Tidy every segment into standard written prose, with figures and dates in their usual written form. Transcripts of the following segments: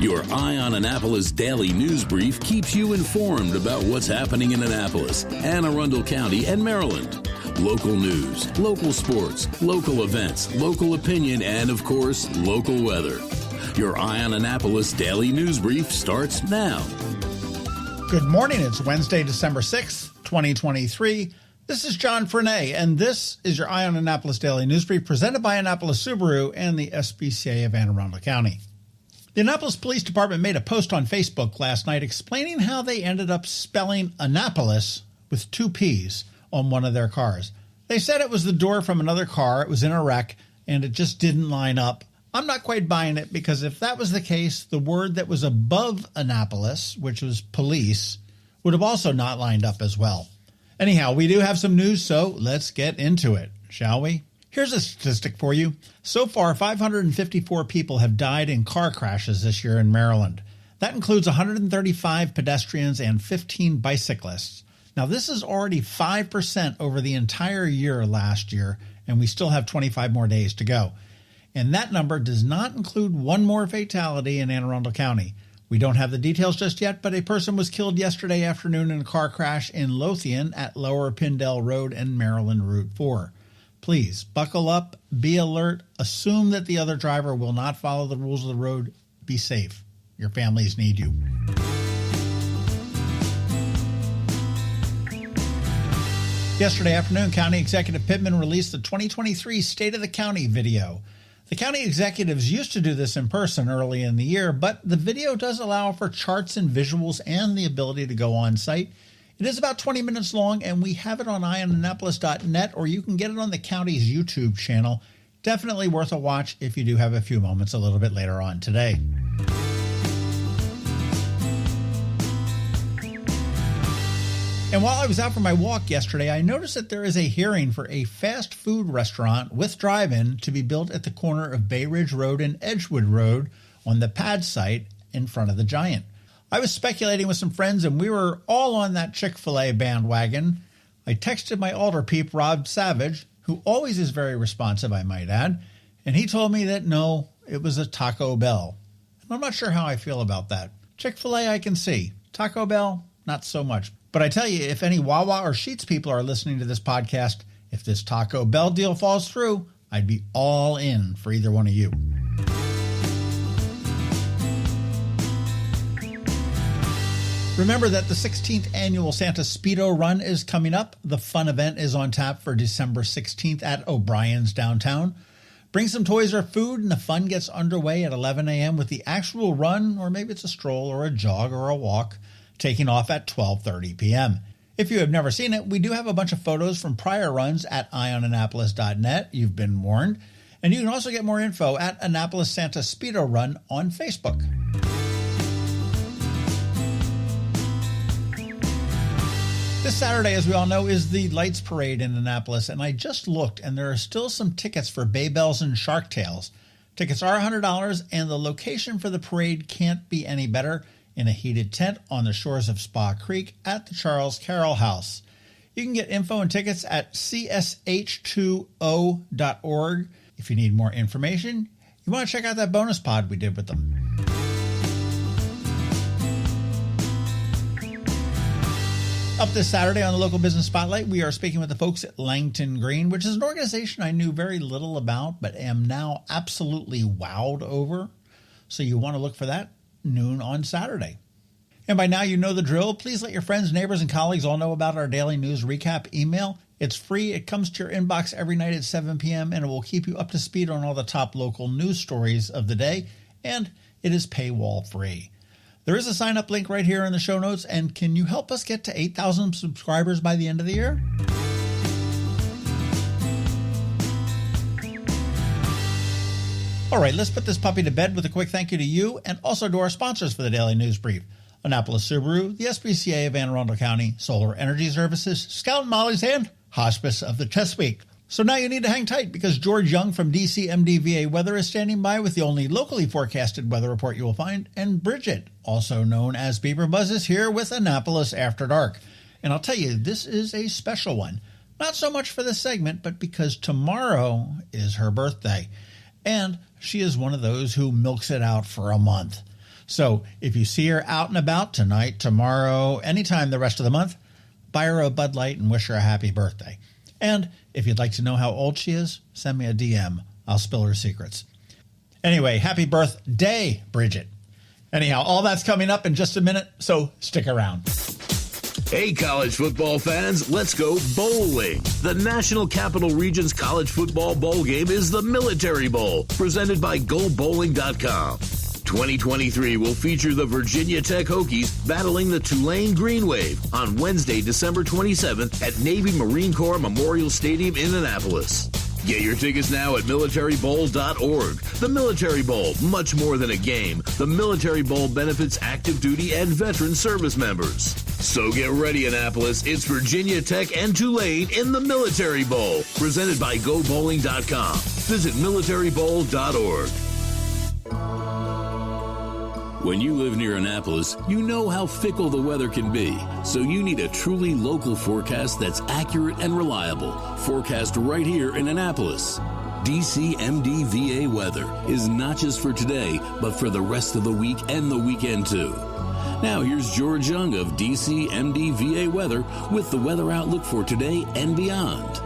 Your Eye on Annapolis daily news brief keeps you informed about what's happening in Annapolis, Anne Arundel County, and Maryland. Local news, local sports, local events, local opinion, and, of course, local weather. Your Eye on Annapolis daily news brief starts now. Good morning. It's Wednesday, December 6th, 2023. This is John Frenaye, and this is your Eye on Annapolis daily news brief presented by Annapolis Subaru and the SPCA of Anne Arundel County. The Annapolis Police Department made a post on Facebook last night explaining how they ended up spelling Annapolis with two P's on one of their cars. They said it was the door from another car, it was in a wreck, and it just didn't line up. I'm not quite buying it because if that was the case, the word that was above Annapolis, which was police, would have also not lined up as well. Anyhow, we do have some news, so let's get into it, shall we? Here's a statistic for you. So far, 554 people have died in car crashes this year in Maryland. That includes 135 pedestrians and 15 bicyclists. Now, this is already 5% over the entire year last year, and we still have 25 more days to go. And that number does not include one more fatality in Anne Arundel County. We don't have the details just yet, but a person was killed yesterday afternoon in a car crash in Lothian at Lower Pindell Road and Maryland Route 4. Please buckle up, be alert, assume that the other driver will not follow the rules of the road. Be safe. Your families need you. Yesterday afternoon, County Executive Pittman released the 2023 State of the County video. The county executives used to do this in person early in the year, but the video does allow for charts and visuals and the ability to go on site. It is about 20 minutes long, and we have it on eyeonannapolis.net, or you can get it on the county's YouTube channel. Definitely worth a watch if you do have a few moments a little bit later on today. And while I was out for my walk yesterday, I noticed that there is a hearing for a fast food restaurant with drive-in to be built at the corner of Bay Ridge Road and Edgewood Road on the pad site in front of the Giant. I was speculating with some friends, and we were all on that Chick-fil-A bandwagon. I texted my alder peep, Rob Savage, who always is very responsive, I might add, and he told me that no, it was a Taco Bell. And I'm not sure how I feel about that. Chick-fil-A I can see. Taco Bell, not so much. But I tell you, if any Wawa or Sheetz people are listening to this podcast, if this Taco Bell deal falls through, I'd be all in for either one of you. Remember that the 16th annual Santa Speedo Run is coming up. The fun event is on tap for December 16th at O'Brien's downtown. Bring some toys or food, and the fun gets underway at 11 a.m. with the actual run, or maybe it's a stroll or a jog or a walk, taking off at 12:30 p.m. If you have never seen it, we do have a bunch of photos from prior runs at eyeonannapolis.net. You've been warned. And you can also get more info at Annapolis Santa Speedo Run on Facebook. This Saturday, as we all know, is the Lights Parade in Annapolis, and I just looked, and there are still some tickets for Bay Bells and Shark Tales. Tickets are $100, and the location for the parade can't be any better, in a heated tent on the shores of Spa Creek at the Charles Carroll House. You can get info and tickets at csh2o.org. If you need more information, you want to check out that bonus pod we did with them. Up this Saturday on the Local Business Spotlight, we are speaking with the folks at Langton Green, which is an organization I knew very little about, but am now absolutely wowed over. So you want to look for that noon on Saturday. And by now you know the drill. Please let your friends, neighbors, and colleagues all know about our daily news recap email. It's free. It comes to your inbox every night at 7 p.m. and it will keep you up to speed on all the top local news stories of the day. And it is paywall free. There is a sign-up link right here in the show notes. And can you help us get to 8,000 subscribers by the end of the year? All right, let's put this puppy to bed with a quick thank you to you and also to our sponsors for the Daily News Brief. Annapolis Subaru, the SPCA of Anne Arundel County, Solar Energy Services, Scout and Molly's, and Hospice of the Chesapeake. So now you need to hang tight because George Young from DCMDVA Weather is standing by with the only locally forecasted weather report you will find, and Bridget, also known as BeeprBuzz, is here with Annapolis After Dark. And I'll tell you, this is a special one. Not so much for this segment, but because tomorrow is her birthday. And she is one of those who milks it out for a month. So if you see her out and about tonight, tomorrow, anytime the rest of the month, buy her a Bud Light and wish her a happy birthday. And if you'd like to know how old she is, send me a DM. I'll spill her secrets. Anyway, happy birthday, Bridget. Anyhow, all that's coming up in just a minute, so stick around. Hey, college football fans, let's go bowling. The National Capital Region's college football bowl game is the Military Bowl, presented by GoBowling.com. 2023 will feature the Virginia Tech Hokies battling the Tulane Green Wave on Wednesday, December 27th at Navy Marine Corps Memorial Stadium in Annapolis. Get your tickets now at militarybowl.org. The Military Bowl, much more than a game. The Military Bowl benefits active duty and veteran service members. So get ready, Annapolis. It's Virginia Tech and Tulane in the Military Bowl, presented by GoBowling.com. Visit militarybowl.org. When you live near Annapolis, you know how fickle the weather can be. So you need a truly local forecast that's accurate and reliable. Forecast right here in Annapolis. DCMDVA weather is not just for today, but for the rest of the week and the weekend too. Now here's George Young of DCMDVA weather with the weather outlook for today and beyond.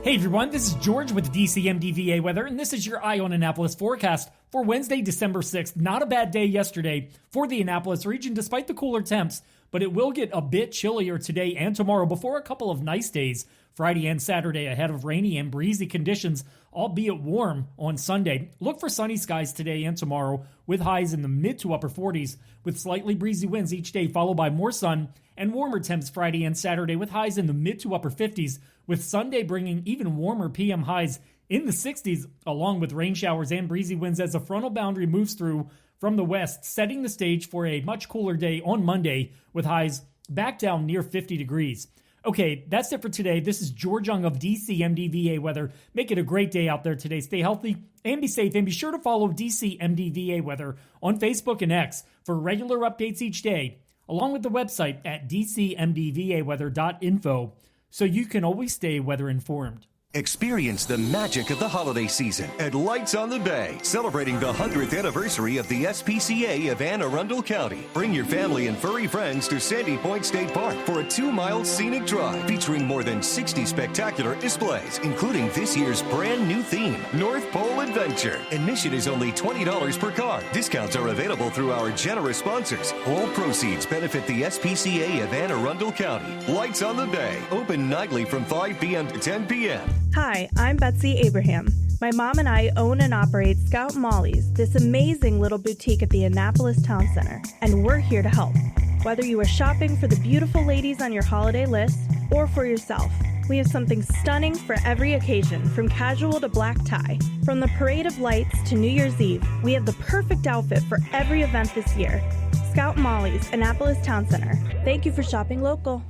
Hey everyone, this is George with DCMDVA weather, and this is your Eye on Annapolis forecast for Wednesday, December 6th. Not a bad day yesterday for the Annapolis region despite the cooler temps, but it will get a bit chillier today and tomorrow before a couple of nice days Friday and Saturday ahead of rainy and breezy conditions, albeit warm on Sunday. Look for sunny skies today and tomorrow with highs in the mid to upper 40s with slightly breezy winds each day, followed by more sun and warmer temps Friday and Saturday with highs in the mid to upper 50s, with Sunday bringing even warmer PM highs in the 60s, along with rain showers and breezy winds as a frontal boundary moves through from the west, setting the stage for a much cooler day on Monday with highs back down near 50 degrees. Okay, that's it for today. This is George Young of DCMDVA weather. Make it a great day out there today. Stay healthy and be safe, and be sure to follow DCMDVA weather on Facebook and X for regular updates each day, along with the website at dcmdvaweather.info, so you can always stay weather informed. Experience the magic of the holiday season at Lights on the Bay, celebrating the 100th anniversary of the SPCA of Anne Arundel County. Bring your family and furry friends to Sandy Point State Park for a 2-mile scenic drive featuring more than 60 spectacular displays, including this year's brand new theme, North Pole Adventure. Admission is only $20 per car. Discounts are available through our generous sponsors. All proceeds benefit the SPCA of Anne Arundel County. Lights on the Bay, open nightly from 5 p.m. to 10 p.m. Hi, I'm Betsy Abraham. My mom and I own and operate Scout Molly's, this amazing little boutique at the Annapolis Town Center, and we're here to help. Whether you are shopping for the beautiful ladies on your holiday list or for yourself, we have something stunning for every occasion, from casual to black tie. From the Parade of Lights to New Year's Eve, we have the perfect outfit for every event this year. Scout Molly's, Annapolis Town Center. Thank you for shopping local.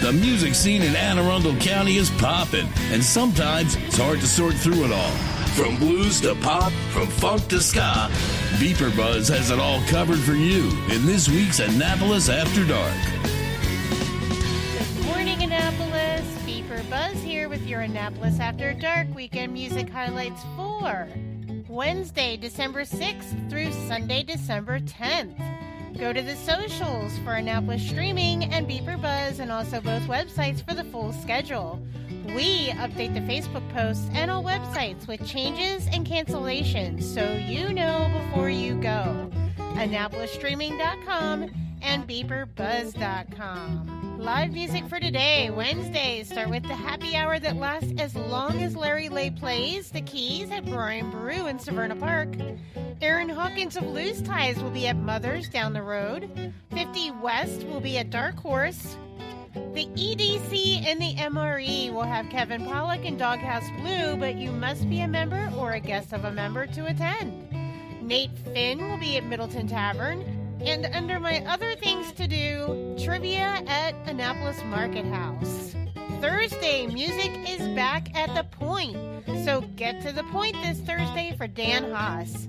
The music scene in Anne Arundel County is poppin', and sometimes it's hard to sort through it all. From blues to pop, from funk to ska, BeeprBuzz has it all covered for you in this week's Annapolis After Dark. Good morning, Annapolis. BeeprBuzz here with your Annapolis After Dark weekend music highlights for Wednesday, December 6th through Sunday, December 10th. Go to the socials for Annapolis Streaming and BeeprBuzz, and also both websites for the full schedule. We update the Facebook posts and all websites with changes and cancellations, so you know before you go. AnnapolisStreaming.com and BeeprBuzz.com. Live music for today, Wednesdays, start with the happy hour that lasts as long as Larry Lay plays. The Keys at Brian Brew in Severna Park. Aaron Hawkins of Loose Ties will be at Mother's down the road. 50 West will be at Dark Horse. The EDC and the MRE will have Kevin Pollack and Doghouse Blue, but you must be a member or a guest of a member to attend. Nate Finn will be at Middleton Tavern. And under my other things to do, trivia at Annapolis Market House. Thursday, music is back at the Point. So get to the Point this Thursday for Dan Haas.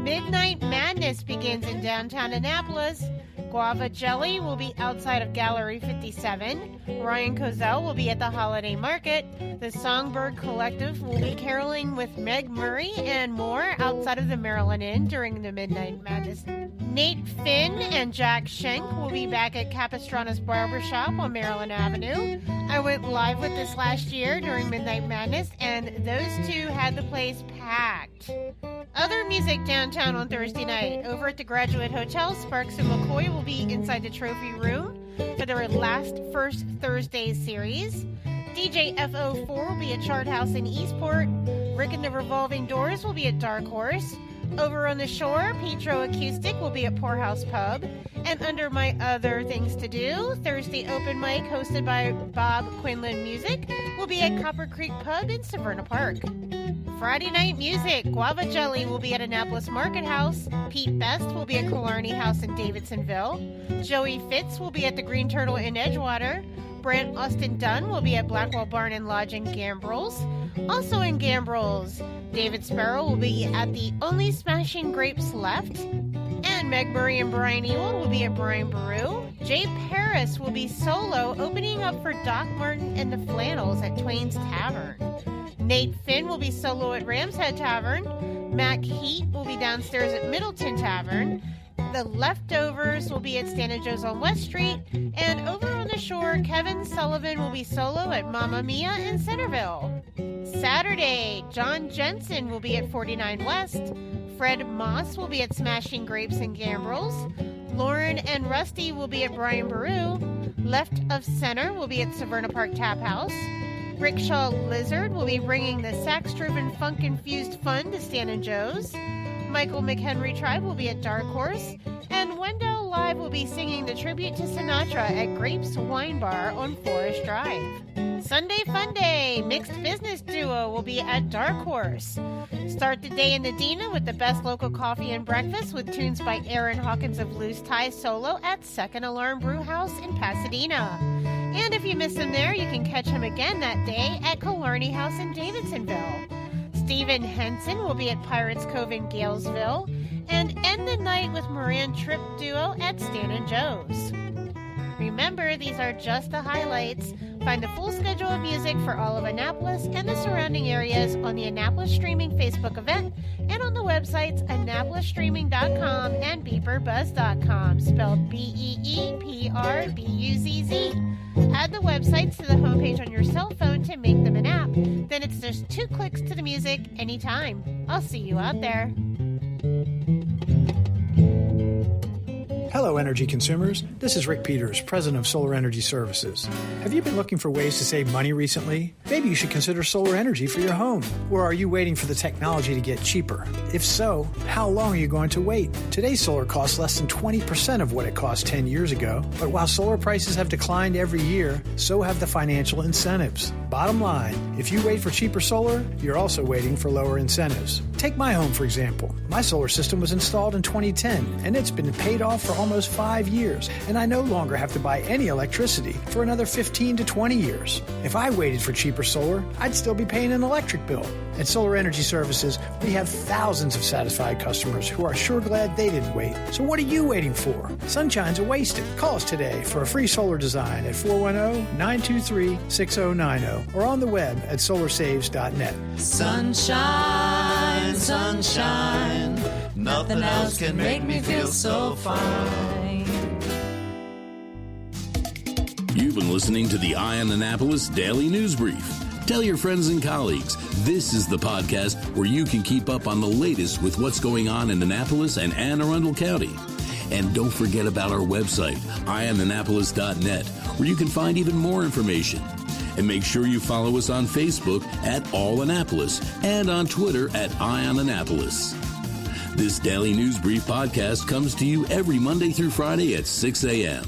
Midnight Madness begins in downtown Annapolis. Guava Jelly will be outside of Gallery 57. Ryan Cozell will be at the Holiday Market. The Songbird Collective will be caroling with Meg Murray and more outside of the Maryland Inn during the Midnight Madness. Nate Finn and Jack Schenk will be back at Capistrano's Barbershop on Maryland Avenue. I went live with this last year during Midnight Madness, and those two had the place packed. Other music downtown on Thursday night. Over at the Graduate Hotel, Sparks and McCoy will be inside the trophy room for their last First Thursday series. DJ FO4 will be at Chart House in Eastport. Rick and the Revolving Doors will be at Dark Horse. Over on the shore, Petro Acoustic will be at Poorhouse Pub. And under my other things to do, Thursday open mic hosted by Bob Quinlan Music will be at Copper Creek Pub in Severna Park. Friday night music, Guava Jelly will be at Annapolis Market House. Pete Best will be at Killarney House in Davidsonville. Joey Fitz will be at the Green Turtle in Edgewater. Brant Austin Dunn will be at Blackwell Barn and Lodge in Gambrills. Also in Gambrills, David Sparrow will be at the Only Smashing Grapes Left. And Meg Murray and Brian Ewell will be at Brian Baru. Jay Paris will be solo, opening up for Doc Martin and the Flannels at Twain's Tavern. Nate Finn will be solo at Ram's Head Tavern. Mac Heat will be downstairs at Middleton Tavern. The Leftovers will be at Stan & Joe's on West Street. And over on the shore, Kevin Sullivan will be solo at Mamma Mia in Centerville. Saturday, John Jensen will be at 49 West. Fred Moss will be at Smashing Grapes in Gambrills. Lauren and Rusty will be at Brian Baru. Left of Center will be at Severna Park Tap House. Rickshaw Lizard will be bringing the sax-driven funk-infused fun to Stan & Joe's. Michael McHenry Tribe will be at Dark Horse. And Wendell Live will be singing the tribute to Sinatra at Grapes Wine Bar on Forest Drive. Sunday Fun Day, Mixed Business Duo will be at Dark Horse. Start the day in Nadina with the best local coffee and breakfast with tunes by Aaron Hawkins of Loose Tie Solo at Second Alarm Brew House in Pasadena. And if you miss him there, you can catch him again that day at Killarney House in Davidsonville. Stephen Henson will be at Pirates Cove in Galesville. And end the night with Moran Tripp Duo at Stan & Joe's. Remember, these are just the highlights. Find the full schedule of music for all of Annapolis and the surrounding areas on the Annapolis Streaming Facebook event and on the websites AnnapolisStreaming.com and BeeprBuzz.com, spelled BeeprBuzz. Add the websites to the homepage on your cell phone to make them an app. Then it's just 2 clicks to the music anytime. I'll see you out there. Hello, energy consumers. This is Rick Peters, president of Solar Energy Services. Have you been looking for ways to save money recently? Maybe you should consider solar energy for your home. Or are you waiting for the technology to get cheaper? If so, how long are you going to wait? Today's solar costs less than 20% of what it cost 10 years ago. But while solar prices have declined every year, so have the financial incentives. Bottom line, if you wait for cheaper solar, you're also waiting for lower incentives. Take my home, for example. My solar system was installed in 2010, and it's been paid off for almost 5 years, and I no longer have to buy any electricity for another 15 to 20 years. If I waited for cheaper solar, I'd still be paying an electric bill. At Solar Energy Services, we have thousands of satisfied customers who are sure glad they didn't wait. So what are you waiting for? Sunshine's a wasted. Call us today for a free solar design at 410-923-6090 or on the web at solarsaves.net. Sunshine, sunshine, nothing else can make me feel so fine. You've been listening to the Eye on Annapolis Daily News Brief. Tell your friends and colleagues, this is the podcast where you can keep up on the latest with what's going on in Annapolis and Anne Arundel County. And don't forget about our website, eyeonannapolis.net, where you can find even more information. And make sure you follow us on Facebook at All Annapolis and on Twitter at Eye on Annapolis. This Daily News Brief podcast comes to you every Monday through Friday at 6 a.m.